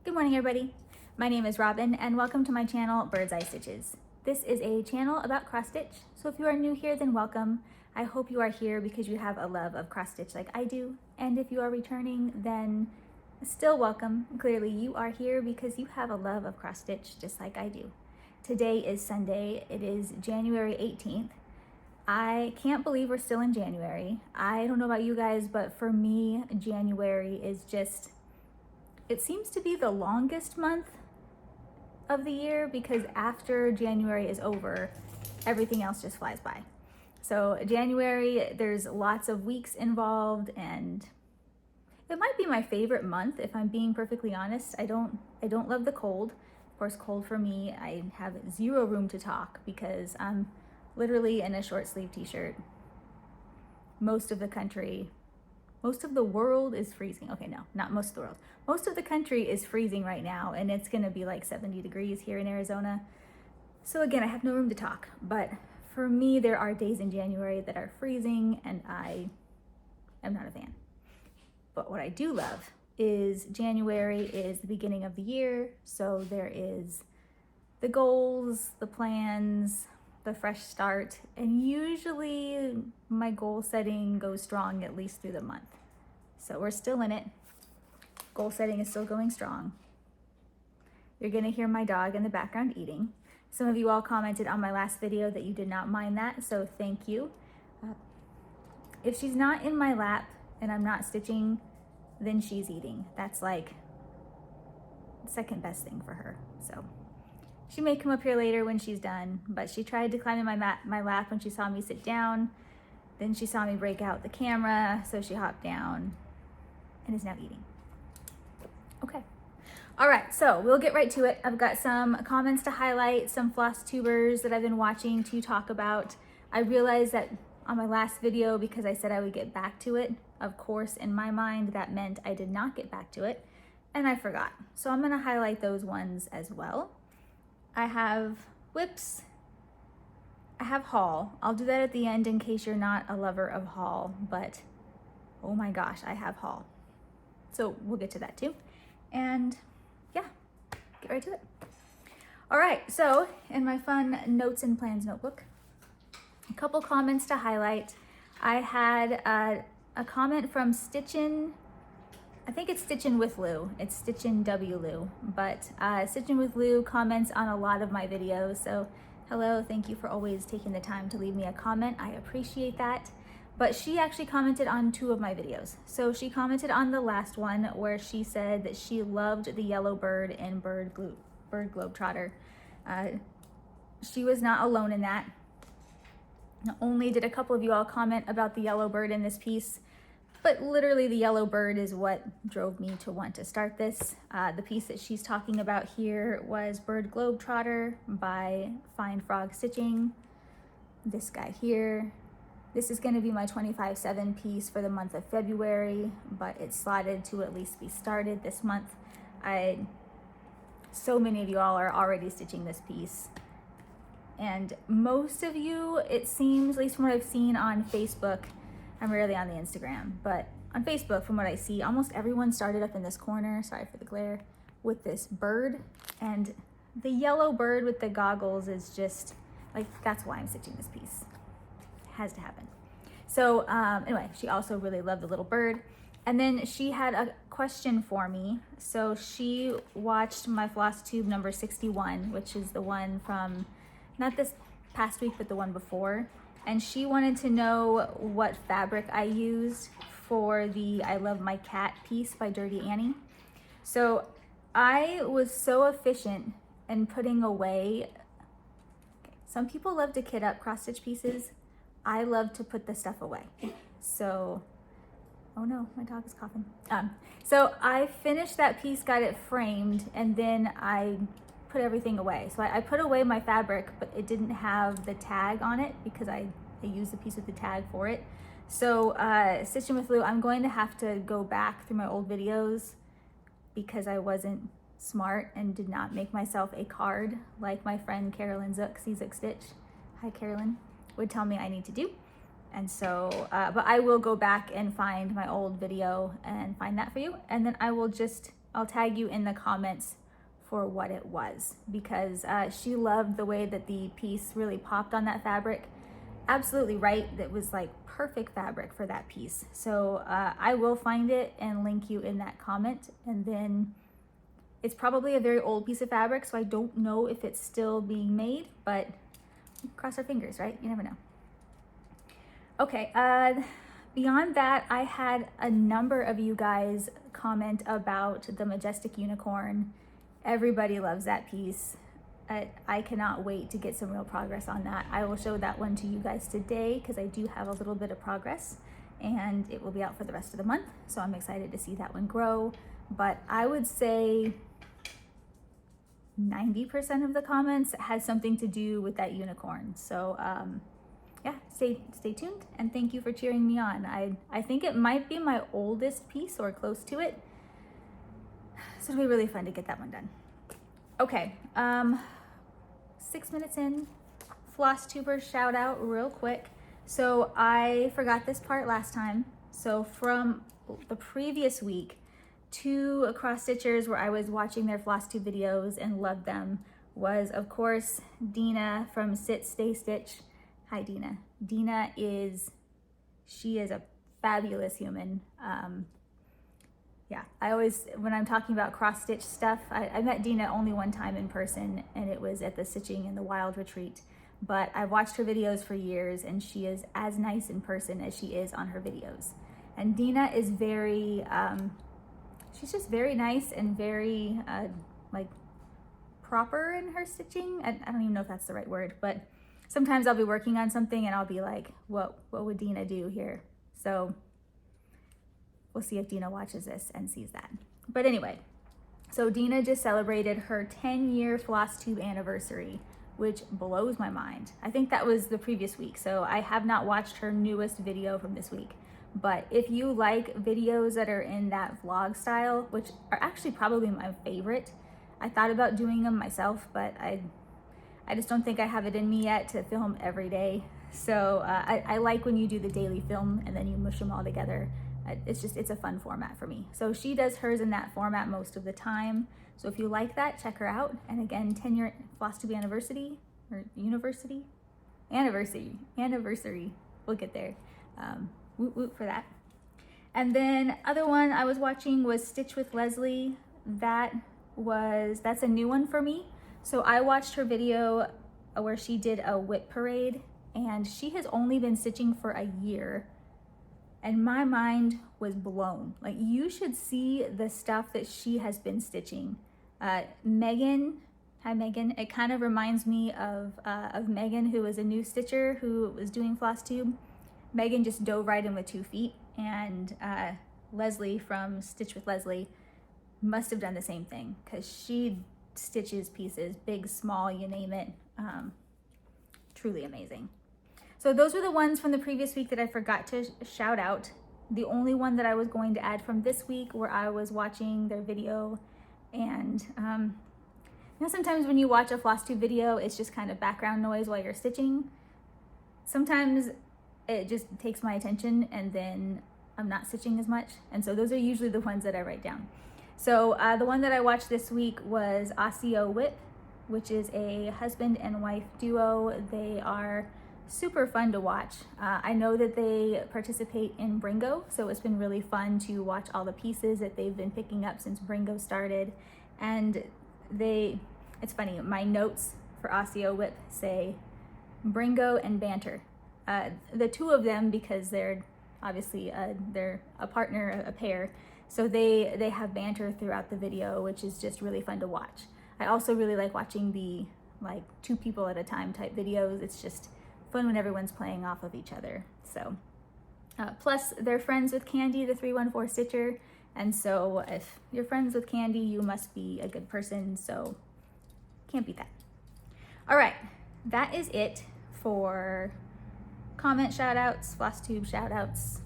Good morning, everybody. My name is Robin and welcome to my channel, Bird's Eye Stitches. This is a channel about cross stitch, so if you are new here, then welcome. I hope you are here because you have a love of cross stitch like I do, and if you are returning, then still welcome. Clearly you are here because you have a love of cross stitch just like I do. Today is Sunday. It is January 18th. I can't believe we're still in January. I don't know about you guys, but for me, January is just, it seems to be the longest month of the year because after January is over, everything else just flies by. So January, there's lots of weeks involved, and it might be my favorite month if I'm being perfectly honest. I don't love the cold. Of course, cold for me, I have zero room to talk because I'm literally in a short sleeve t-shirt. Most of the world is freezing. Okay, no, not most of the world. Most of the country is freezing right now, and it's gonna be like 70 degrees here in Arizona. So again, I have no room to talk, but for me, there are days in January that are freezing, and I am not a fan. But what I do love is January is the beginning of the year, so there is the goals, the plans, the fresh start, and usually my goal setting goes strong at least through the month. So we're still in it. Goal setting is still going strong. You're gonna hear my dog in the background eating. Some of you all commented on my last video that you did not mind that, so thank you. If she's not in my lap and I'm not stitching, then she's eating. That's like the second best thing for her, so. She may come up here later when she's done, but she tried to climb in my lap when she saw me sit down. Then she saw me break out the camera, so she hopped down and is now eating. Okay. All right, so we'll get right to it. I've got some comments to highlight, some Flosstubers that I've been watching to talk about. I realized that on my last video, because I said I would get back to it, of course, in my mind, that meant I did not get back to it, and I forgot. So I'm gonna highlight those ones as well. I have whips, I have haul. I'll do that at the end in case you're not a lover of haul, but oh my gosh, I have haul. So we'll get to that too. And yeah, get right to it. All right, so in my fun notes and plans notebook, a couple comments to highlight. I had a comment from Stitchin', I think it's Stitchin' with Lou. It's Stitchin' W Lou, but Stitchin' with Lou comments on a lot of my videos. So hello, thank you for always taking the time to leave me a comment. I appreciate that. But she actually commented on 2 of my videos. So she commented on the last one where she said that she loved the yellow bird in Bird Globetrotter. She was not alone in that. Not only did a couple of you all comment about the yellow bird in this piece, but literally the yellow bird is what drove me to want to start this. The piece that she's talking about here was Bird Globetrotter by Fine Frog Stitching. This guy here. This is gonna be my 25/7 piece for the month of February, but it's slotted to at least be started this month. So many of you all are already stitching this piece. And most of you, it seems, at least from what I've seen on Facebook, I'm rarely on the Instagram, but on Facebook, from what I see, almost everyone started up in this corner, sorry for the glare, with this bird. And the yellow bird with the goggles is just, like, that's why I'm stitching this piece. It has to happen. So anyway, she also really loved the little bird. And then she had a question for me. So she watched my Flosstube number 61, which is the one from, not this past week, but the one before. And she wanted to know what fabric I used for the I Love My Cat piece by Dirty Annie. So I was so efficient in putting away, some people love to kit up cross stitch pieces. I love to put the stuff away. So, oh no, my dog is coughing. So I finished that piece, got it framed, and then I put everything away. So I put away my fabric, but it didn't have the tag on it because I used the piece with the tag for it. So Stitching with Lou, I'm going to have to go back through my old videos because I wasn't smart and did not make myself a card like my friend Carolyn Zook, Zook Stitch, hi Carolyn, would tell me I need to do. And so, but I will go back and find my old video and find that for you. And then I will just I'll tag you in the comments for what it was, because she loved the way that the piece really popped on that fabric. Absolutely right, that was like perfect fabric for that piece. So I will find it and link you in that comment. And then it's probably a very old piece of fabric, so I don't know if it's still being made, but cross our fingers, right? You never know. Okay, beyond that, I had a number of you guys comment about the Majestic Unicorn. Everybody loves that piece. I cannot wait to get some real progress on that. I will show that one to you guys today because I do have a little bit of progress, and it will be out for the rest of the month. So I'm excited to see that one grow. But I would say 90% of the comments has something to do with that unicorn. So yeah, stay tuned, and thank you for cheering me on. I think it might be my oldest piece or close to it. So it'll be really fun to get that one done. Okay, 6 minutes in, Flosstubers shout out real quick. So I forgot this part last time. So from the previous week, 2 cross stitchers where I was watching their Flosstube videos and loved them was, of course, Dina from Sit Stay Stitch. Hi, Dina. Dina she is a fabulous human. Yeah, I always, when I'm talking about cross stitch stuff, I met Dina only one time in person, and it was at the Stitching in the Wild retreat. But I've watched her videos for years, and she is as nice in person as she is on her videos. And Dina is very, she's just very nice and very like proper in her stitching. I don't even know if that's the right word, but sometimes I'll be working on something and I'll be like, what would Dina do here? So we'll see if Dina watches this and sees that. But anyway, so Dina just celebrated her 10-year Flosstube anniversary, which blows my mind. I think that was the previous week, so I have not watched her newest video from this week. But if you like videos that are in that vlog style, which are actually probably my favorite, I thought about doing them myself, but I just don't think I have it in me yet to film every day. So I like when you do the daily film and then you mush them all together. It's a fun format for me. So she does hers in that format most of the time. So if you like that, check her out. And again, 10-year Flosstube anniversary, or university? Anniversary. We'll get there. Woot woot for that. And then other one I was watching was Stitch with Leslie. That's a new one for me. So I watched her video where she did a whip parade, and she has only been stitching for a year. And my mind was blown. Like, you should see the stuff that she has been stitching. Megan, hi Megan. It kind of reminds me of Megan, who was a new stitcher who was doing Flosstube. Megan just dove right in with 2 feet, and Leslie from Stitch with Leslie must have done the same thing, because she stitches pieces, big, small, you name it. Truly amazing. So those were the ones from the previous week that I forgot to shout out. The only one that I was going to add from this week, where I was watching their video, and you know, sometimes when you watch a Flosstube video, it's just kind of background noise while you're stitching. Sometimes it just takes my attention, and then I'm not stitching as much. And so those are usually the ones that I write down. So the one that I watched this week was Osseo Whip, which is a husband and wife duo. They are super fun to watch. I know that they participate in Bringo, so it's been really fun to watch all the pieces that they've been picking up since Bringo started. And it's funny, my notes for Osseo Whip say Bringo and banter. The 2 of them, because they're obviously they're a partner, a pair, so they have banter throughout the video, which is just really fun to watch. I also really like watching the 2 people at a time type videos. It's just fun when everyone's playing off of each other. So plus they're friends with Candy, the 314 Stitcher, and so if you're friends with Candy, you must be a good person, so can't beat that. All right, that is it for comment shout outs, Flosstube shout outs.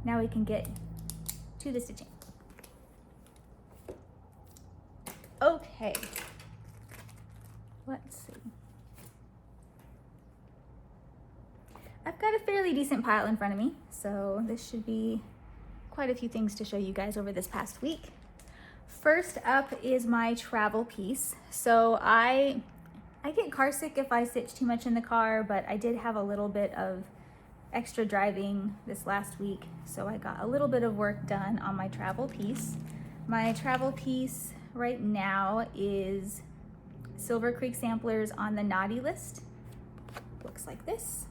Now we can get to the stitching. Okay, let's see. I've got a fairly decent pile in front of me, so this should be quite a few things to show you guys over this past week. First up is my travel piece. So I get car sick if I stitch too much in the car, but I did have a little bit of extra driving this last week, so I got a little bit of work done on my travel piece. My travel piece right now is Silver Creek samplers on the naughty list. Looks like this.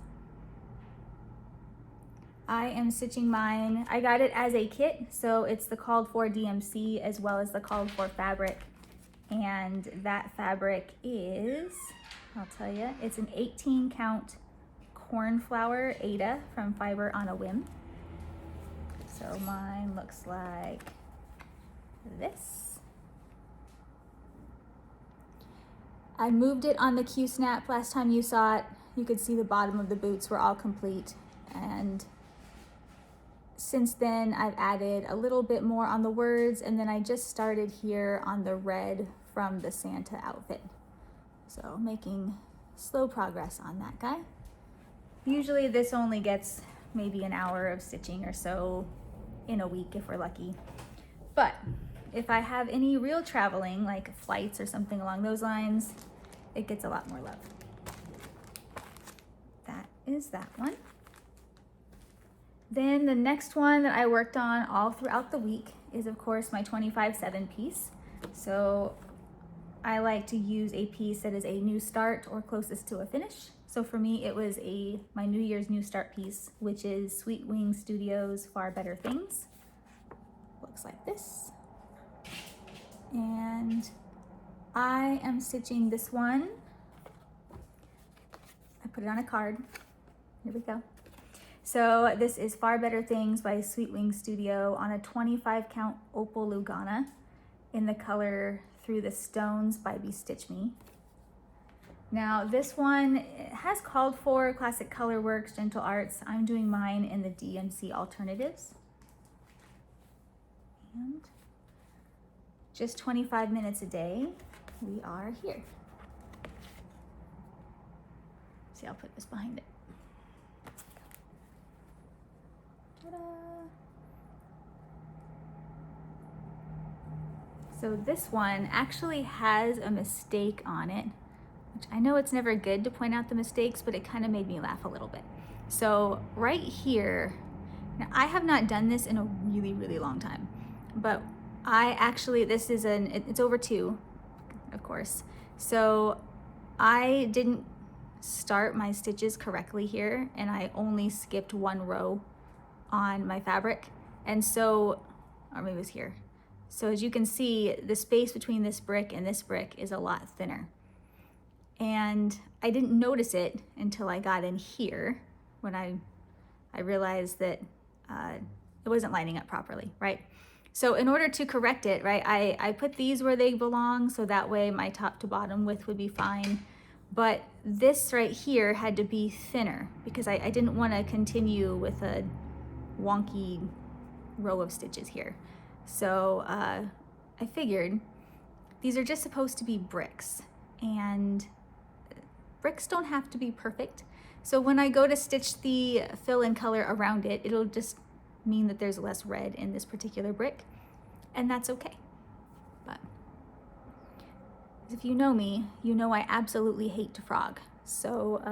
I am stitching mine. I got it as a kit, so it's the called for DMC as well as the called for fabric. And that fabric is, I'll tell you, it's an 18 count cornflower Ada from Fiber on a Whim. So mine looks like this. I moved it on the Q-snap last time you saw it. You could see the bottom of the boots were all complete, and since then I've added a little bit more on the words, and then I just started here on the red from the Santa outfit. So making slow progress on that guy. Usually this only gets maybe an hour of stitching or so in a week if we're lucky. But if I have any real traveling, like flights or something along those lines, it gets a lot more love. That is that one. Then the next one that I worked on all throughout the week is, of course, my 25/7 piece. So I like to use a piece that is a new start or closest to a finish. So for me, it was my New Year's new start piece, which is Sweet Wing Studios Far Better Things. Looks like this. And I am stitching this one. I put it on a card. Here we go. So this is Far Better Things by Sweet Wing Studio on a 25 count Opal Lugana in the color Through the Stones by Be Stitch Me. Now this one has called for Classic Color Works, Gentle Arts. I'm doing mine in the DMC Alternatives. And just 25 minutes a day, we are here. See, I'll put this behind it. Ta-da. So this one actually has a mistake on it, which I know it's never good to point out the mistakes, but it kind of made me laugh a little bit. So right here, now I have not done this in a really, really long time, but I actually, it's over 2, of course. So I didn't start my stitches correctly here, and I only skipped 1 row on my fabric. And so, or maybe it was here. So as you can see, the space between this brick and this brick is a lot thinner. And I didn't notice it until I got in here when I realized that it wasn't lining up properly, right? So in order to correct it, right, I put these where they belong, so that way my top to bottom width would be fine. But this right here had to be thinner because I didn't want to continue with a wonky row of stitches here. So I figured these are just supposed to be bricks, and bricks don't have to be perfect. So when I go to stitch the fill in color around it, it'll just mean that there's less red in this particular brick, and that's okay. But if you know me, you know I absolutely hate to frog. So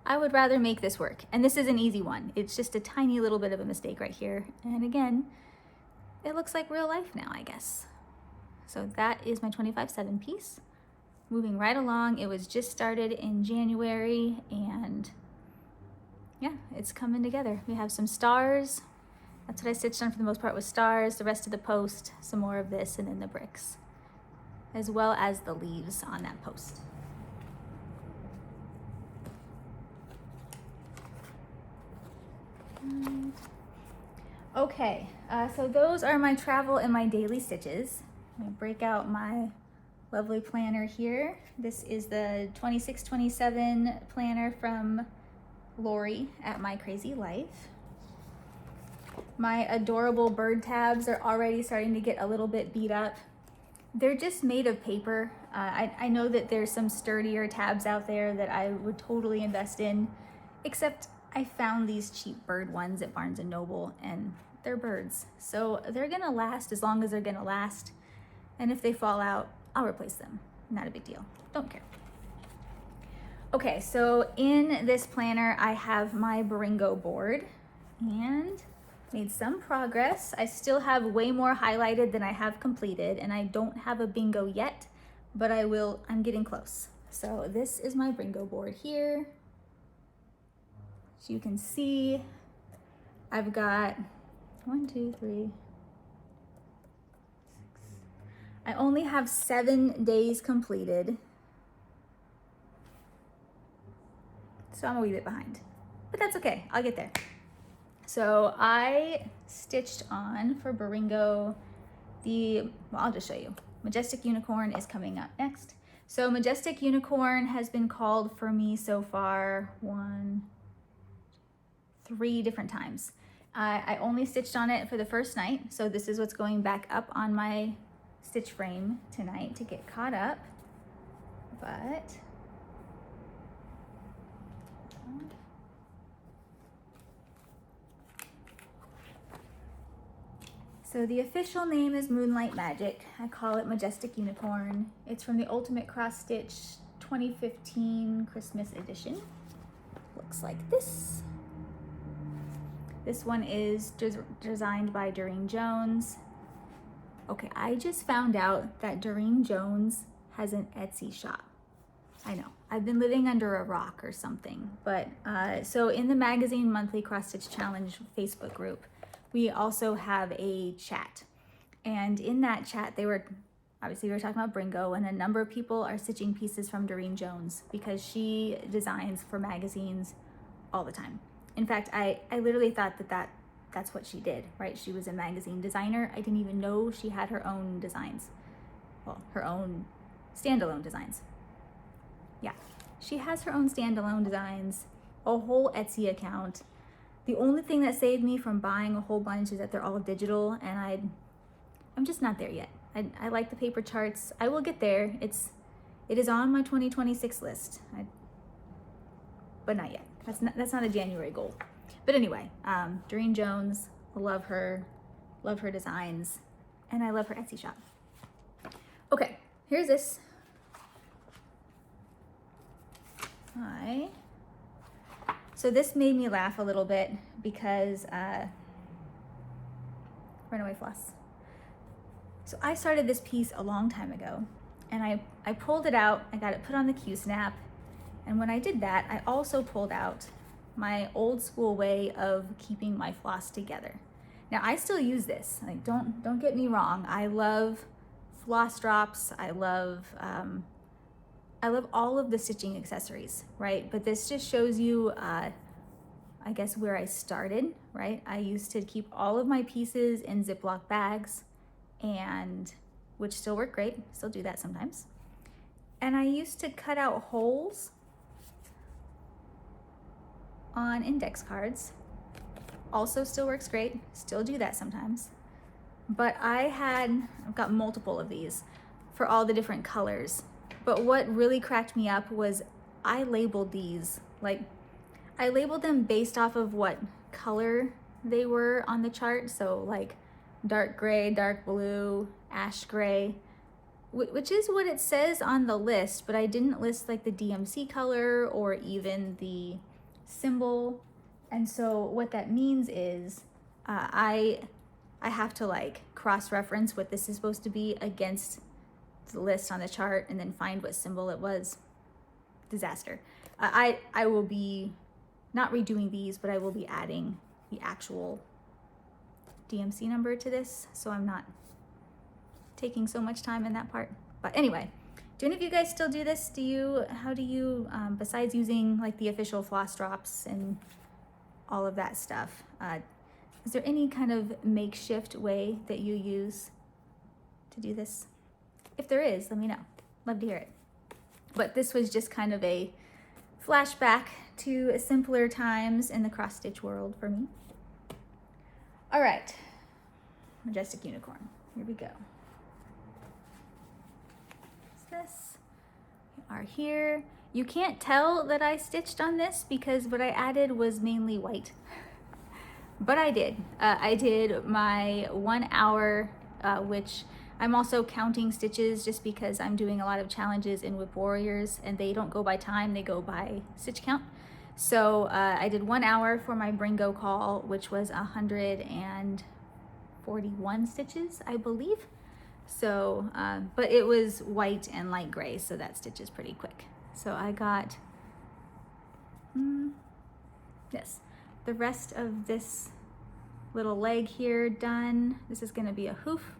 I would rather make this work. And this is an easy one. It's just a tiny little bit of a mistake right here. And again, it looks like real life now, I guess. So that is my 25/7 piece. Moving right along, it was just started in January, and yeah, it's coming together. We have some stars. That's what I stitched on for the most part, was stars. The rest of the post, some more of this, and then the bricks, as well as the leaves on that post. Okay, so those are my travel and my daily stitches. I'm gonna break out my lovely planner here. This is the 26/27 planner from Lori at My Crazy Life. My adorable bird tabs are already starting to get a little bit beat up. They're just made of paper. I know that there's some sturdier tabs out there that I would totally invest in, except I found these cheap bird ones at Barnes & Noble, and they're birds. So they're gonna last as long as they're gonna last. And if they fall out, I'll replace them. Not a big deal, don't care. Okay, so in this planner, I have my Baringo board and made some progress. I still have way more highlighted than I have completed, and I don't have a bingo yet, but I'm getting close. So this is my Baringo board here. So you can see I've got 1, 2, 3, 6. I only have 7 days completed. So I'm a wee bit behind, but that's okay, I'll get there. So I stitched on for Baringo I'll just show you. Majestic Unicorn is coming up next. So Majestic Unicorn has been called for me so far 3 different times. I only stitched on it for the first night, so this is what's going back up on my stitch frame tonight to get caught up, but so the official name is Moonlight Magic. I call it Majestic Unicorn. It's from the Ultimate Cross Stitch 2015 Christmas edition. Looks like this. This one is designed by Doreen Jones. Okay, I just found out that Doreen Jones has an Etsy shop. I know, I've been living under a rock or something, but so in the Magazine Monthly Cross Stitch Challenge Facebook group, we also have a chat. And in that chat, we were talking about Baringo, and a number of people are stitching pieces from Doreen Jones because she designs for magazines all the time. In fact, I literally thought that's what she did, right? She was a magazine designer. I didn't even know she had her own designs. Well, her own standalone designs. Yeah, she has her own standalone designs, a whole Etsy account. The only thing that saved me from buying a whole bunch is that they're all digital, and I'm just not there yet. I like the paper charts. I will get there. It is on my 2026 list, but not yet. That's not a January goal. But anyway, Doreen Jones, love her designs, and I love her Etsy shop. Okay, here's this. So this made me laugh a little bit because, Runaway Floss. So I started this piece a long time ago, and I pulled it out, I got it put on the Q-snap, and when I did that, I also pulled out my old school way of keeping my floss together. Now I still use this, like don't get me wrong, I love floss drops, I love all of the stitching accessories, right? But this just shows you, I guess, where I started, right? I used to keep all of my pieces in Ziploc bags, and which still work great, still do that sometimes. And I used to cut out holes on index cards, also still works great, still do that sometimes. But I've got multiple of these for all the different colors. But what really cracked me up was I labeled these, like I labeled them based off of what color they were on the chart. So like dark gray, dark blue, ash gray, which is what it says on the list, but I didn't list like the DMC color or even the symbol. And so what that means is I have to like cross-reference what this is supposed to be against the list on the chart and then find what symbol it was. Disaster. I will be not redoing these, but I will be adding the actual DMC number to this, so I'm not taking so much time in that part. But anyway, do any of you guys still do this? How do you, besides using like the official floss drops and all of that stuff, is there any kind of makeshift way that you use to do this? If there is, let me know. Love to hear it. But this was just kind of a flashback to simpler times in the cross stitch world for me. All right, Majestic Unicorn, here we go. This, we are here. You can't tell that I stitched on this because what I added was mainly white. but I did. I did my 1 hour, which I'm also counting stitches just because I'm doing a lot of challenges in Whip Warriors and they don't go by time, they go by stitch count. So I did 1 hour for my bring go call, which was 141 stitches, I believe. So, but it was white and light gray, so that stitch is pretty quick. So I got, yes, the rest of this little leg here done. This is gonna be a hoof.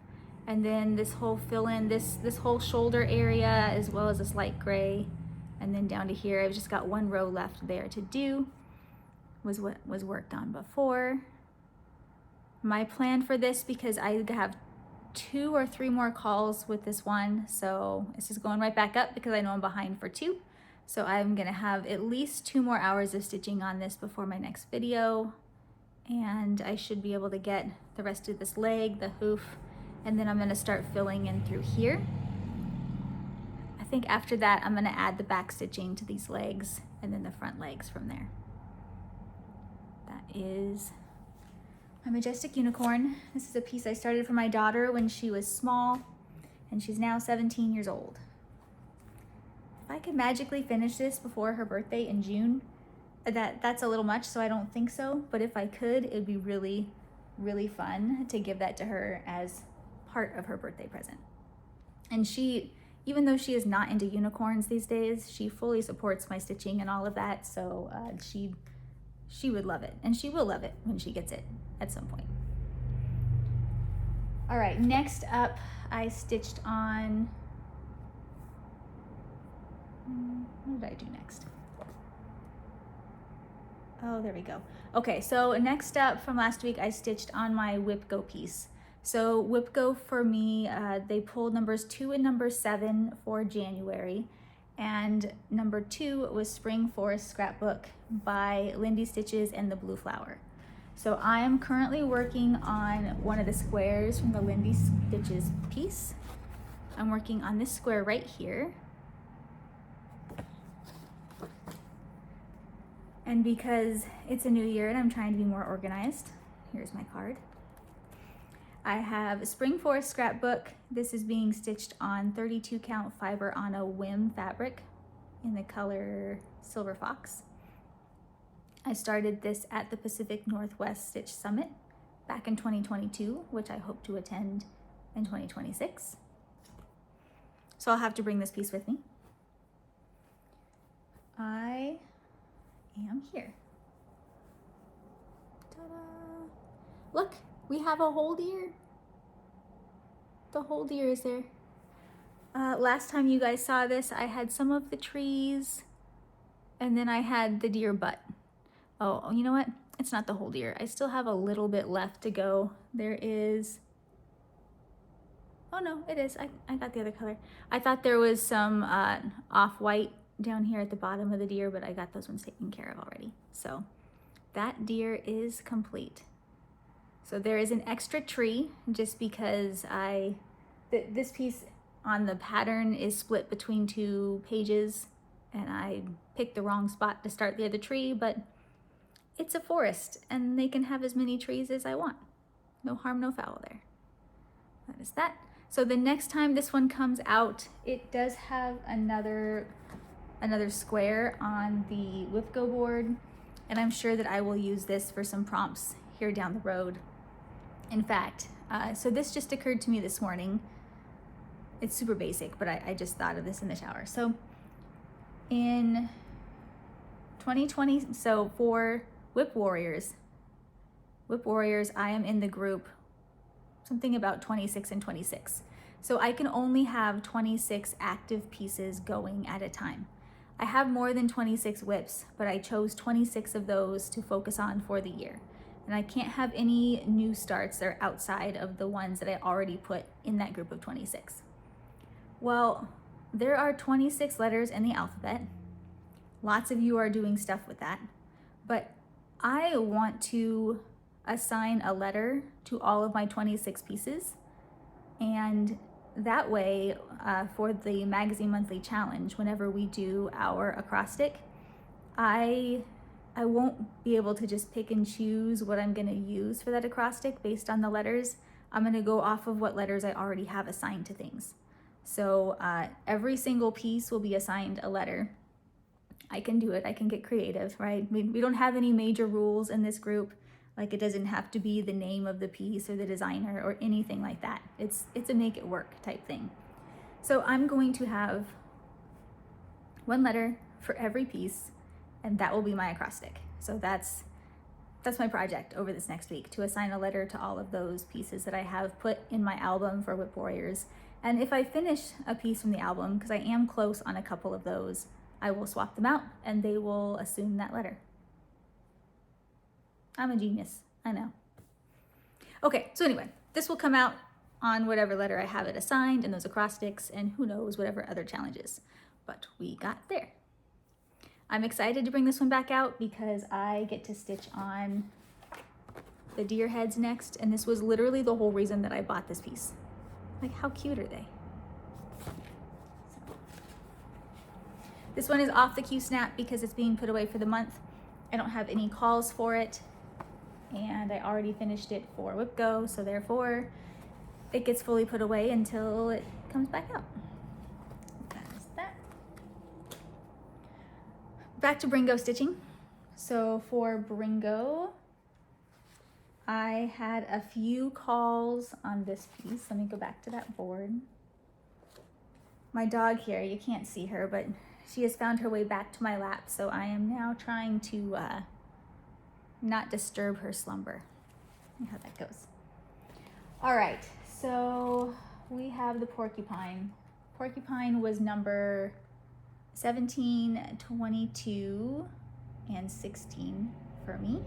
And then this whole fill in, this whole shoulder area, as well as this light gray. And then down to here, I've just got 1 row left there to do, was what was worked on before. My plan for this, because I have 2 or 3 more calls with this one, so this is going right back up because I know I'm behind for 2. So I'm gonna have at least 2 more hours of stitching on this before my next video. And I should be able to get the rest of this leg, the hoof, and then I'm gonna start filling in through here. I think after that, I'm gonna add the back stitching to these legs and then the front legs from there. That is my Majestic Unicorn. This is a piece I started for my daughter when she was small, and she's now 17 years old. If I could magically finish this before her birthday in June, that's a little much, so I don't think so. But if I could, it'd be really, really fun to give that to her as part of her birthday present. And she, even though she is not into unicorns these days, she fully supports my stitching and all of that. So she would love it, and she will love it when she gets it at some point. All right, next up, I stitched on, what did I do next? Oh, there we go. Okay, so next up from last week, I stitched on my Whip Go piece. So Whip Go for me, they pulled numbers 2 and number 7 for January. And number 2 was Spring Forest Scrapbook by Lindy Stitches and the Blue Flower. So I am currently working on one of the squares from the Lindy Stitches piece. I'm working on this square right here. And because it's a new year and I'm trying to be more organized, here's my card. I have a Spring Forest Scrapbook. This is being stitched on 32 count fiber on a Whim fabric in the color Silver Fox. I started this at the Pacific Northwest Stitch Summit back in 2022, which I hope to attend in 2026. So I'll have to bring this piece with me. I am here. Ta-da! Look, we have a whole deer. The whole deer is there. Last time you guys saw this, I had some of the trees and then I had the deer butt. Oh, you know what? It's not the whole deer. I still have a little bit left to go. There is, oh no, it is. I got the other color. I thought there was some off-white down here at the bottom of the deer, but I got those ones taken care of already. So that deer is complete. So there is an extra tree just because this piece on the pattern is split between 2 pages and I picked the wrong spot to start the other tree, but it's a forest and they can have as many trees as I want. No harm, no foul there. That is that. So the next time this one comes out, it does have another square on the Whip Go board, and I'm sure that I will use this for some prompts here down the road. In fact, so this just occurred to me this morning. It's super basic, but I just thought of this in the shower. So in 2020, so for Whip Warriors, I am in the group something about 26 and 26. So I can only have 26 active pieces going at a time. I have more than 26 whips, but I chose 26 of those to focus on for the year. And I can't have any new starts that are outside of the ones that I already put in that group of 26. Well, there are 26 letters in the alphabet. Lots of you are doing stuff with that. But I want to assign a letter to all of my 26 pieces. And that way, for the Magazine Monthly Challenge, whenever we do our acrostic, I I won't be able to just pick and choose what I'm gonna use for that acrostic based on the letters. I'm gonna go off of what letters I already have assigned to things. So every single piece will be assigned a letter. I can do it, I can get creative, right? We don't have any major rules in this group. Like, it doesn't have to be the name of the piece or the designer or anything like that. It's a make it work type thing. So I'm going to have one letter for every piece, and that will be my acrostic. So that's my project over this next week, to assign a letter to all of those pieces that I have put in my album for Whip Warriors. And if I finish a piece from the album, because I am close on a couple of those, I will swap them out and they will assume that letter. I'm a genius, I know. Okay, so anyway, this will come out on whatever letter I have it assigned and those acrostics, and who knows, whatever other challenges. But we got there. I'm excited to bring this one back out because I get to stitch on the deer heads next, and this was literally the whole reason that I bought this piece. Like, how cute are they? So, this one is off the Q-Snap because it's being put away for the month. I don't have any calls for it, and I already finished it for Whip Go, so therefore it gets fully put away until it comes back out. That's that. Back to Bringo stitching. So for Bringo, I had a few calls on this piece. Let me go back to that board. My dog here, you can't see her, but she has found her way back to my lap, so I am now trying to not disturb her slumber. See how that goes. All right, so we have the porcupine. Porcupine was number 17, 22, and 16 for me.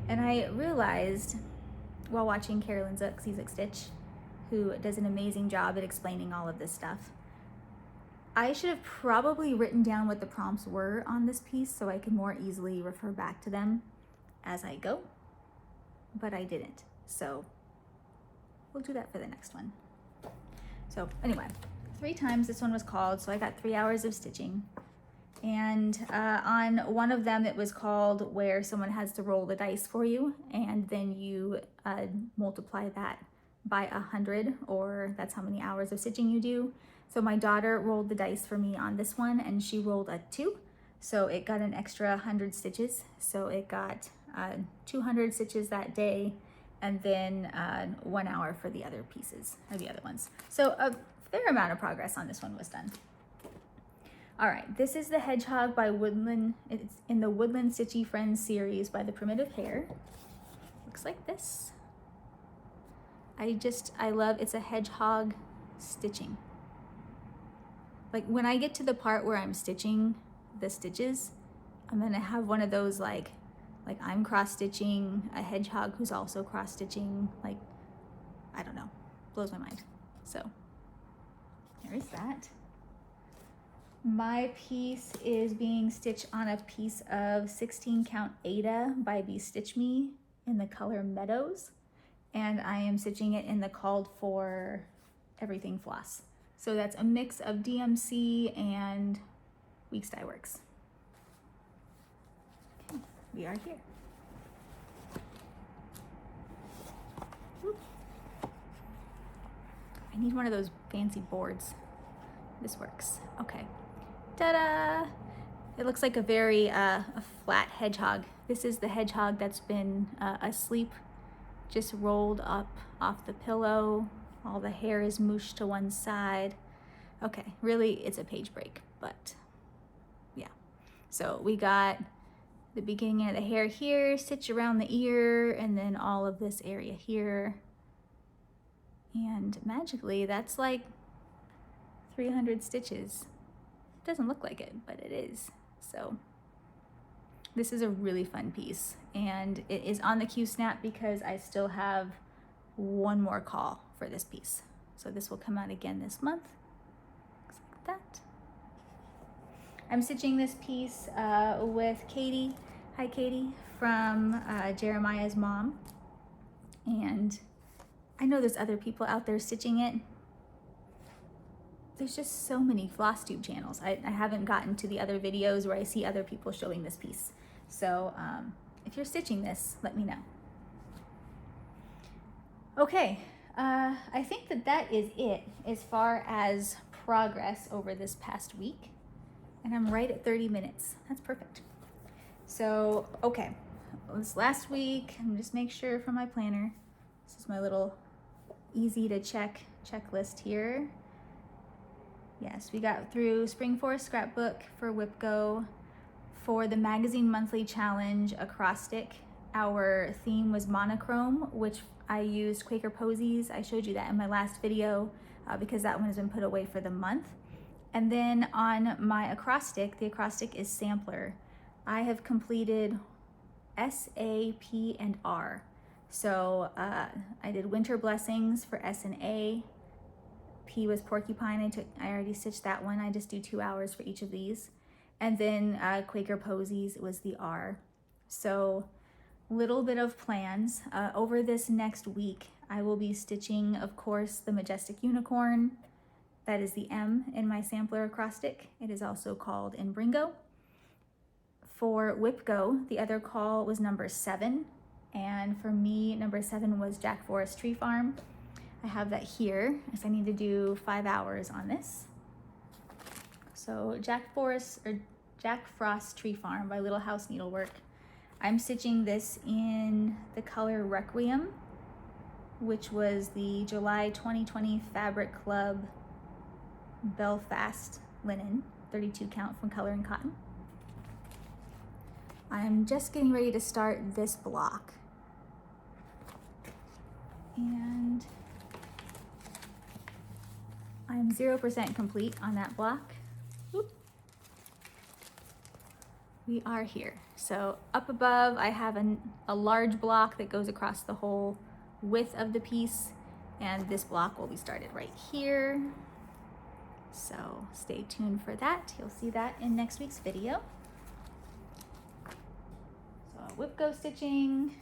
And I realized while watching Carolyn Zuck Stitch, who does an amazing job at explaining all of this stuff, I should have probably written down what the prompts were on this piece so I could more easily refer back to them as I go, but I didn't. So we'll do that for the next one. So anyway, 3 times this one was called, so I got 3 hours of stitching. And on one of them, it was called where someone has to roll the dice for you, and then you multiply that by 100, or that's how many hours of stitching you do. So my daughter rolled the dice for me on this one, and she rolled a 2. So it got an extra 100 stitches. So it got 200 stitches that day, and then 1 hour for the other pieces, or the other ones. So a fair amount of progress on this one was done. All right, this is the Hedgehog by Woodland. It's in the Woodland Stitchy Friends series by the Primitive Hare. Looks like this. I love, it's a hedgehog stitching. Like, when I get to the part where I'm stitching the stitches, I'm gonna have one of those like I'm cross stitching a hedgehog who's also cross stitching, like, I don't know, blows my mind. So there is that. My piece is being stitched on a piece of 16 count Ada by Be Stitch Me in the color Meadows, and I am stitching it in the Called For Everything Floss. So that's a mix of DMC and Weeks Dye Works. Okay, we are here. Whoop. I need one of those fancy boards. This works. Okay. Ta-da! It looks like a very a flat hedgehog. This is the hedgehog that's been asleep, just rolled up off the pillow. All the hair is mooshed to one side. Okay, really it's a page break, but yeah. So we got the beginning of the hair here, stitch around the ear, and then all of this area here. And magically, that's like 300 stitches. It doesn't look like it, but it is. So this is a really fun piece, and it is on the Q-Snap because I still have one more call for this piece. So this will come out again this month. Looks like that. I'm stitching this piece with Katie. Hi, Katie, from Jeremiah's mom. And I know there's other people out there stitching it. There's just so many Flosstube channels. I haven't gotten to the other videos where I see other people showing this piece. So if you're stitching this, let me know. Okay, I think that is it as far as progress over this past week. And I'm right at 30 minutes. That's perfect. So, okay, this last week, I'm just make sure for my planner. This is my little easy to check checklist here. Yes, we got through Spring Forest Scrapbook for WIPGO. For the Magazine Monthly Challenge acrostic, our theme was monochrome, which I used Quaker Posies. I showed you that in my last video because that one has been put away for the month. And then on my acrostic, the acrostic is sampler. I have completed S, A, P, and R. So I did Winter Blessings for S and A. P was Porcupine. I already stitched that one. I just do 2 hours for each of these. And then Quaker Posies was the R. So little bit of plans. Over this next week, I will be stitching, of course, the Majestic Unicorn. That is the M in my sampler acrostic. It is also called in Bringo. For WIPGO, the other call was number 7. And for me, number 7 was Jack Forest Tree Farm. I have that here, as I need to do 5 hours on this. So Jack Frost Tree Farm by Little House Needlework. I'm stitching this in the color Requiem, which was the July 2020 Fabric Club Belfast linen, 32 count from Color and Cotton. I'm just getting ready to start this block. And I'm 0% complete on that block. Oop. We are here. So up above, I have a large block that goes across the whole width of the piece, and this block will be started right here. So stay tuned for that. You'll see that in next week's video. So WIPGO stitching,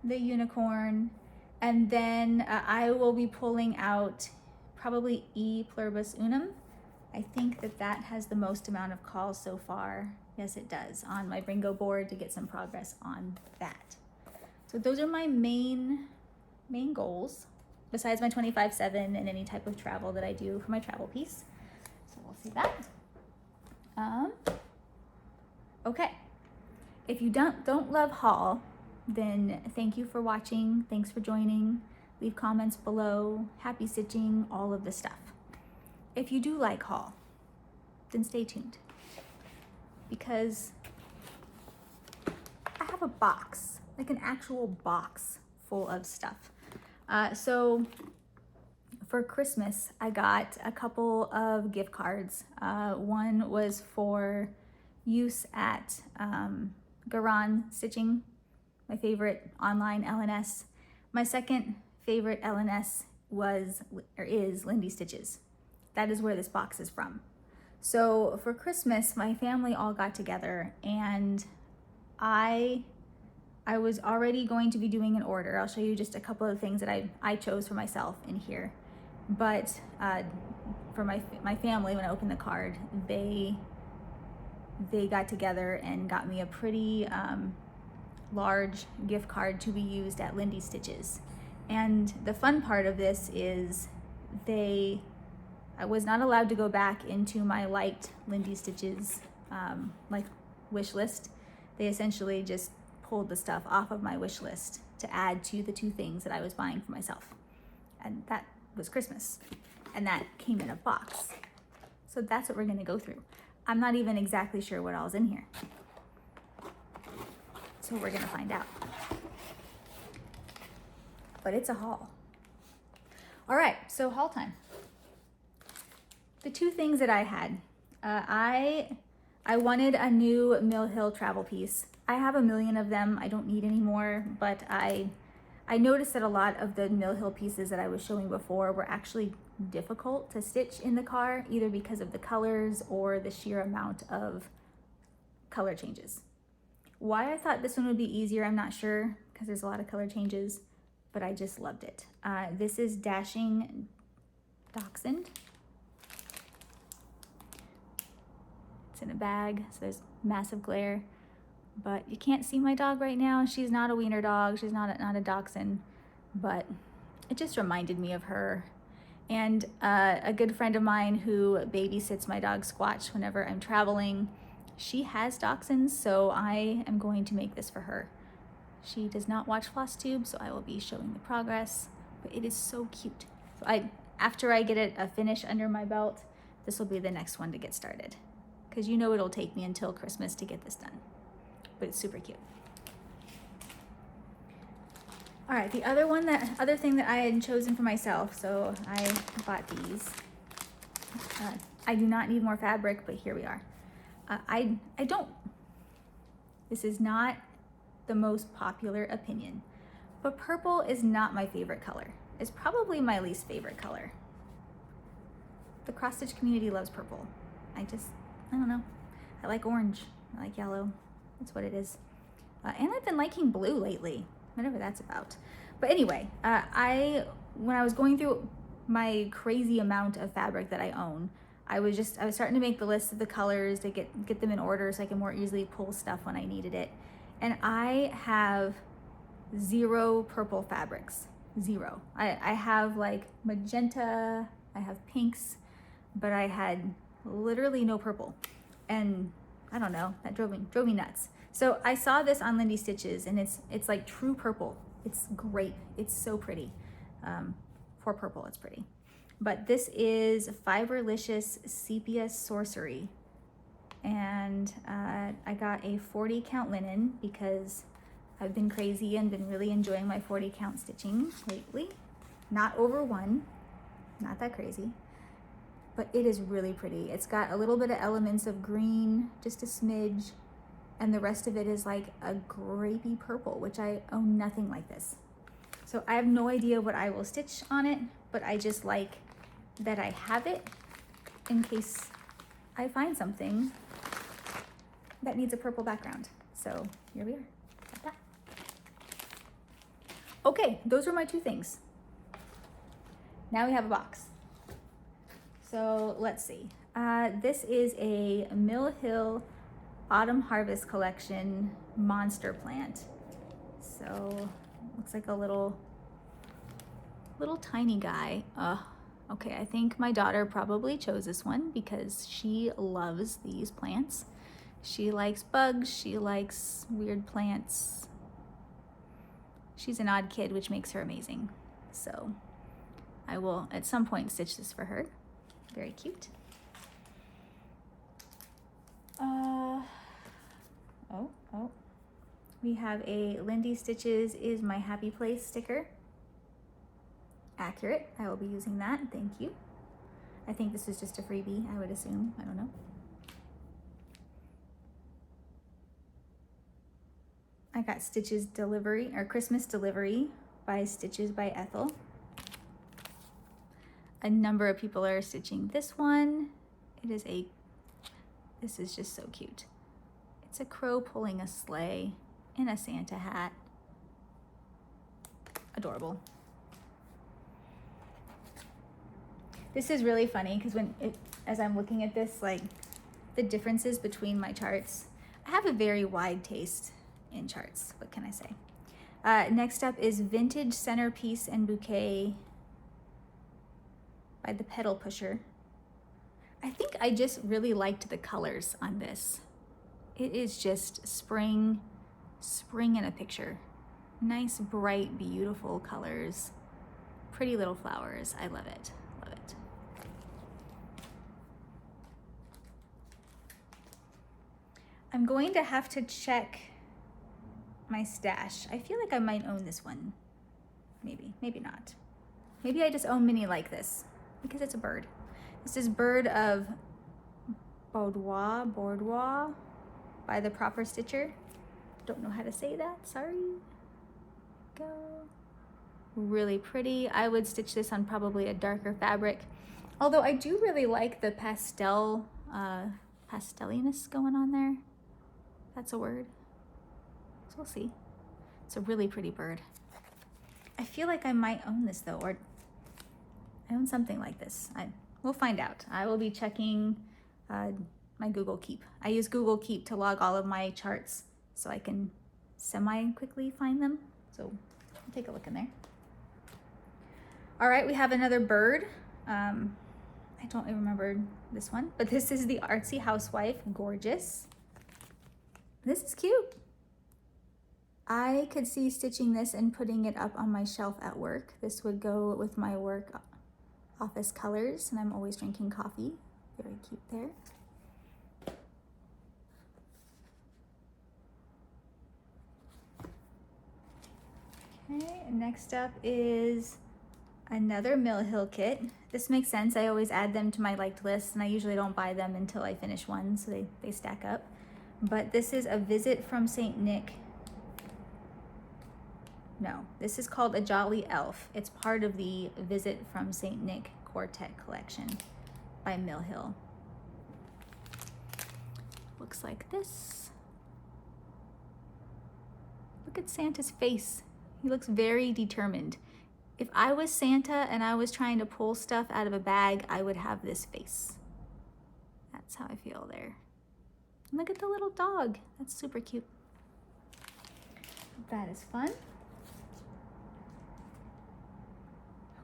the unicorn, and then I will be pulling out probably E pluribus unum. I think that has the most amount of calls so far. Yes, it does, on my Bringo board to get some progress on that. So those are my main goals, besides my 25/7 and any type of travel that I do for my travel piece. So we'll see that. Okay, if you don't love haul, then thank you for watching. Thanks for joining. Leave comments below. Happy stitching, all of the stuff. If you do like haul, then stay tuned, because I have a box, like an actual box full of stuff. So for Christmas, I got a couple of gift cards. One was for use at Garan Stitching, my favorite online LNS. My second favorite LNS is Lindy Stitches. That is where this box is from. So for Christmas, my family all got together, and I was already going to be doing an order. I'll show you just a couple of things that I chose for myself in here. But for my family, when I opened the card, they got together and got me a pretty large gift card to be used at Lindy Stitches. And the fun part of this is I was not allowed to go back into my liked Lindy Stitches like wish list. They essentially just pulled the stuff off of my wish list to add to the 2 things that I was buying for myself. And that was Christmas. And that came in a box. So that's what we're gonna go through. I'm not even exactly sure what all's in here. So we're gonna find out. But it's a haul. All right, so haul time. The 2 things that I had, I wanted a new Mill Hill travel piece. I have a million of them. I don't need any more, but I noticed that a lot of the Mill Hill pieces that I was showing before were actually difficult to stitch in the car, either because of the colors or the sheer amount of color changes. Why I thought this one would be easier, I'm not sure, because there's a lot of color changes, but I just loved it. This is Dashing Dachshund. It's in a bag, so there's massive glare. But you can't see my dog right now. She's not a wiener dog. She's not a dachshund, but it just reminded me of her. And a good friend of mine who babysits my dog Squatch whenever I'm traveling, she has dachshunds, so I am going to make this for her. She does not watch Flosstube, so I will be showing the progress, but it is so cute. So after I get a finish under my belt, this will be the next one to get started, because you know it'll take me until Christmas to get this done, but it's super cute. All right, the other thing that I had chosen for myself, so I bought these. I do not need more fabric, but here we are. This is not the most popular opinion, but purple is not my favorite color. It's probably my least favorite color. The cross stitch community loves purple. I don't know. I like orange, I like yellow. That's what it is. And I've been liking blue lately, whatever that's about. But anyway, when I was going through my crazy amount of fabric that I own, I was starting to make the list of the colors to get them in order so I can more easily pull stuff when I needed it. And I have 0 purple fabrics, 0. I have like magenta, I have pinks, but I had literally no purple. And I don't know, that drove me nuts. So I saw this on Lindy Stitches, and it's like true purple. It's great. It's so pretty. For purple, it's pretty. But this is Fiberlicious Sepia Sorcery. And I got a 40 count linen because I've been crazy and been really enjoying my 40 count stitching lately. Not over 1, not that crazy, but it is really pretty. It's got a little bit of elements of green, just a smidge, and the rest of it is like a grapey purple, which I own nothing like this. So I have no idea what I will stitch on it, but I just like that I have it in case I find something that needs a purple background. So here we are. Like that. Okay, those are my 2 things. Now we have a box. So let's see. This is a Mill Hill Autumn Harvest Collection monster plant. So looks like a little tiny guy. Okay, I think my daughter probably chose this one because she loves these plants. She likes bugs, she likes weird plants. She's an odd kid, which makes her amazing. So I will at some point stitch this for her. Very cute. We have a Lindy Stitches is my happy place sticker. Accurate. I will be using that. Thank you. I think this is just a freebie, I would assume. I don't know. I got Stitches delivery, or Christmas delivery by Stitches by Ethel. A number of people are stitching this one. This is just so cute. It's a crow pulling a sleigh in a Santa hat. Adorable. This is really funny because as I'm looking at this, like the differences between my charts, I have a very wide taste in charts. What can I say? Next up is Vintage Centerpiece and Bouquet by the Pedal Pusher. I think I just really liked the colors on this. It is just spring in a picture. Nice, bright, beautiful colors. Pretty little flowers. I love it. Love it. I'm going to have to check my stash. I feel like I might own this one. Maybe not. Maybe I just own mini like this because it's a bird. This is Bird of Boudoir by the Proper Stitcher. Don't know how to say that, sorry. Go. Really pretty. I would stitch this on probably a darker fabric. Although I do really like the pastelliness going on there. That's a word. So we'll see. It's a really pretty bird. I feel like I might own this though, or I own something like this. We'll find out. I will be checking my Google Keep. I use Google Keep to log all of my charts so I can semi-quickly find them. So take a look in there. All right, we have another bird. I don't remember this one, but this is the Artsy Housewife Gorgeous. This is cute. I could see stitching this and putting it up on my shelf at work. This would go with my work office colors, and I'm always drinking coffee. Very cute there. Okay, next up is another Mill Hill kit. This makes sense. I always add them to my liked list, and I usually don't buy them until I finish one, so they stack up. But this is a Visit from St. Nick. No, this is called A Jolly Elf. It's part of the Visit from St. Nick Quartet collection by Mill Hill. Looks like this. Look at Santa's face. He looks very determined. If I was Santa and I was trying to pull stuff out of a bag, I would have this face. That's how I feel there. Look at the little dog. That's super cute. That is fun.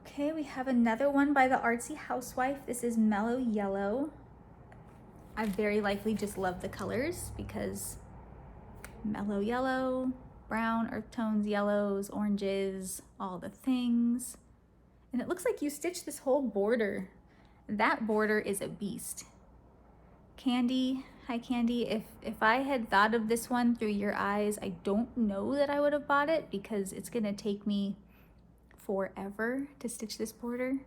Okay, we have another one by the Artsy Housewife. This is Mellow Yellow. I very likely just love the colors because mellow yellow, brown, earth tones, yellows, oranges, all the things. And it looks like you stitched this whole border. That border is a beast. Candy, hi Candy, if I had thought of this one through your eyes, I don't know that I would have bought it because it's gonna take me forever to stitch this border,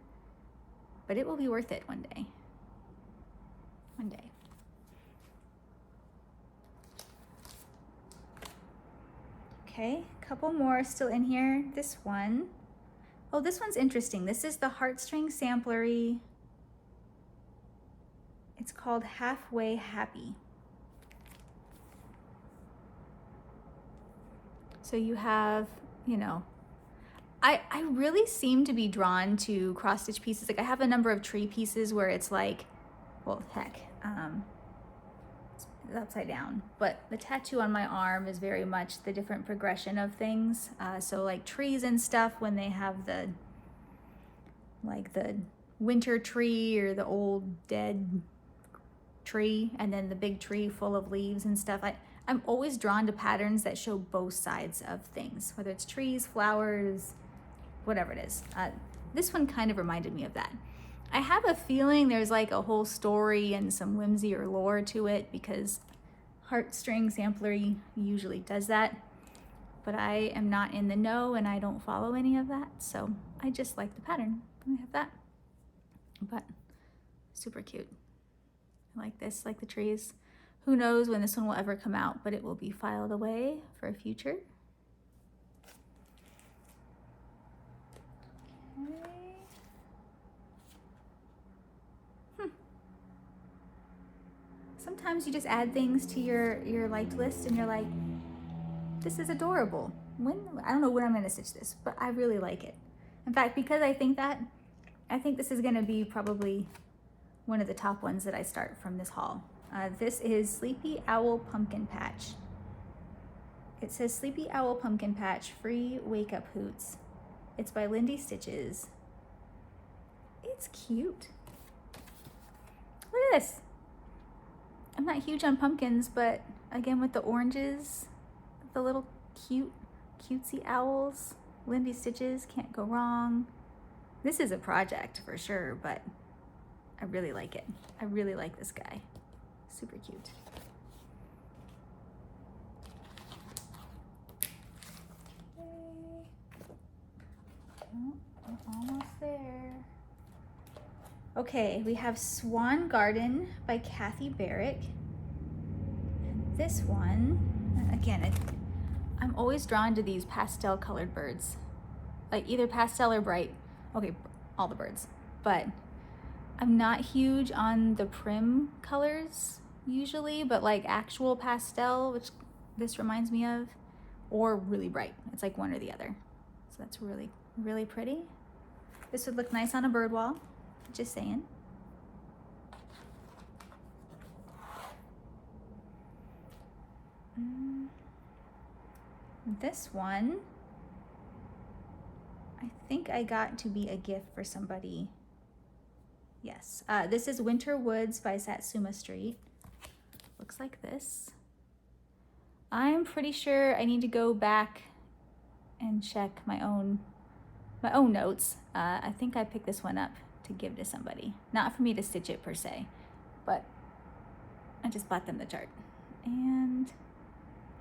but it will be worth it one day. One day. Okay, a couple more still in here. This one, oh, this one's interesting. This is the Heartstring Samplery. It's called Halfway Happy. So you have, you know, I really seem to be drawn to cross stitch pieces. Like I have a number of tree pieces where it's like, well, heck, it's upside down, but the tattoo on my arm is very much the different progression of things. So like trees and stuff, when they have the, like the winter tree or the old dead tree, and then the big tree full of leaves and stuff. I'm always drawn to patterns that show both sides of things, whether it's trees, flowers, whatever it is. This one kind of reminded me of that. I have a feeling there's like a whole story and some whimsy or lore to it because Heartstring Samplery usually does that, but I am not in the know and I don't follow any of that, so I just like the pattern. I have that, but super cute. I like this, like the trees. Who knows when this one will ever come out, but it will be filed away for a future. Okay. Sometimes you just add things to your liked list and you're like, this is adorable. I don't know when I'm gonna stitch this, but I really like it. In fact, because I think this is gonna be probably one of the top ones that I start from this haul. This is Sleepy Owl Pumpkin Patch. It says Sleepy Owl Pumpkin Patch Free Wake Up Hoots. It's by Lindy Stitches. It's cute. Look at this. I'm not huge on pumpkins, but again with the oranges, the little cutesy owls, Lindy Stitches, can't go wrong. This is a project for sure, but I really like it. I really like this guy. Super cute. Okay. Oh, we're almost there. Okay, we have Swan Garden by Kathy Barrick. And this one, again, I'm always drawn to these pastel colored birds. Like either pastel or bright. Okay, all the birds. But I'm not huge on the prim colors usually, but like actual pastel, which this reminds me of, or really bright. It's like one or the other. So that's really, really pretty. This would look nice on a bird wall, just saying. This one, I think I got to be a gift for somebody. Yes, this is Winter Woods by Satsuma Street. Looks like this. I'm pretty sure I need to go back and check my own notes. I think I picked this one up to give to somebody. Not for me to stitch it per se, but I just bought them the chart. And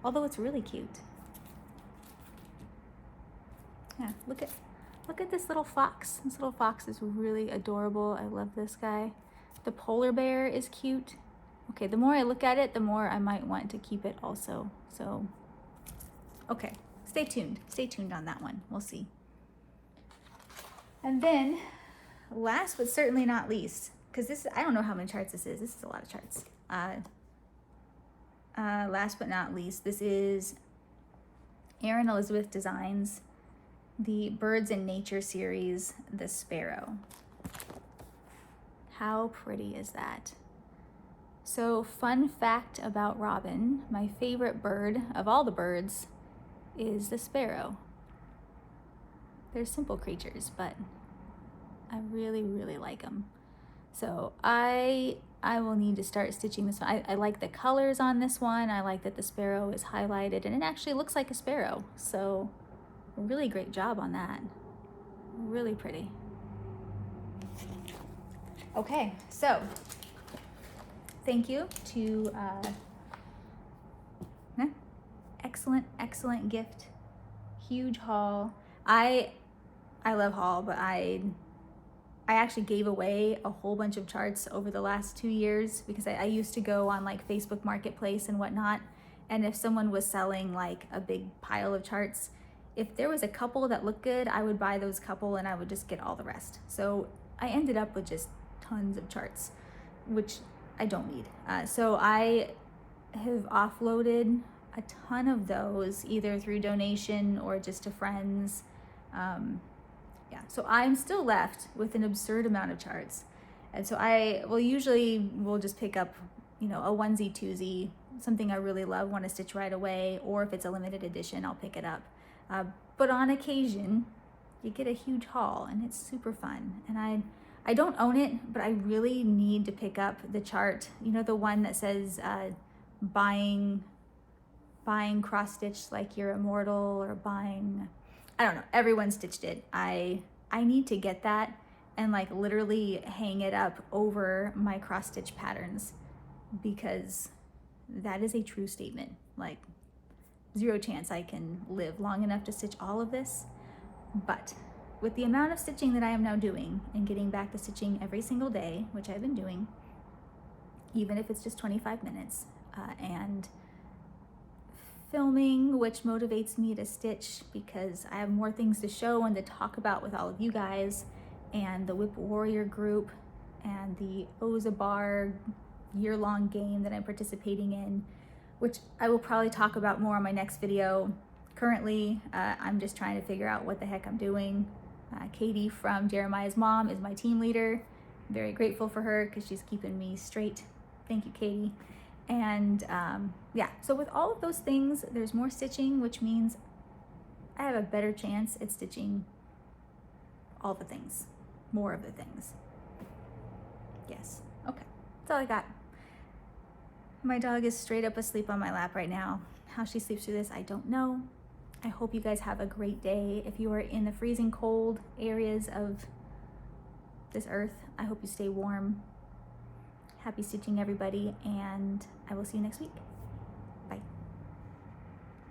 although it's really cute. Yeah, look at this little fox. This little fox is really adorable. I love this guy. The polar bear is cute. Okay, the more I look at it, the more I might want to keep it also. So, okay, stay tuned. Stay tuned on that one. We'll see. And then, last but certainly not least, because this, I don't know how many charts this is. This is a lot of charts. Last but not least, this is Erin Elizabeth Designs, the Birds in Nature series, The Sparrow. How pretty is that? So, fun fact about robin, my favorite bird of all the birds is the sparrow. They're simple creatures, but I really, really like them. So I will need to start stitching this one. I like the colors on this one. I like that the sparrow is highlighted and it actually looks like a sparrow. So really great job on that. Really pretty. Okay, so thank you to excellent gift. Huge haul. I love haul, but I actually gave away a whole bunch of charts over the last 2 years because I used to go on like Facebook Marketplace and whatnot, and if someone was selling like a big pile of charts, if there was a couple that looked good, I would buy those couple and I would just get all the rest. So I ended up with just tons of charts, which I don't need. So I have offloaded a ton of those either through donation or just to friends. Yeah, so I'm still left with an absurd amount of charts. And so I will usually just pick up, a onesie, twosie, something I really love, want to stitch right away, or if it's a limited edition, I'll pick it up. But on occasion, you get a huge haul and it's super fun. And I don't own it, but I really need to pick up the chart, the one that says buying cross stitch like you're immortal, or buying, I don't know, everyone stitched it. I need to get that and like literally hang it up over my cross stitch patterns, because that is a true statement. Like, zero chance I can live long enough to stitch all of this. But with the amount of stitching that I am now doing and getting back to stitching every single day, which I've been doing, even if it's just 25 minutes, and filming, which motivates me to stitch because I have more things to show and to talk about with all of you guys, and the Whip Warrior group and the Ozabar year-long game that I'm participating in, which I will probably talk about more on my next video. Currently, I'm just trying to figure out what the heck I'm doing. Katie from Jeremiah's mom is my team leader. I'm very grateful for her because she's keeping me straight. Thank you, Katie. And yeah, so with all of those things, there's more stitching, which means I have a better chance at stitching all the things, more of the things. Yes, okay, that's all I got. My dog is straight up asleep on my lap right now. How she sleeps through this, I don't know. I hope you guys have a great day. If you are in the freezing cold areas of this earth, I hope you stay warm. Happy stitching, everybody, and I will see you next week.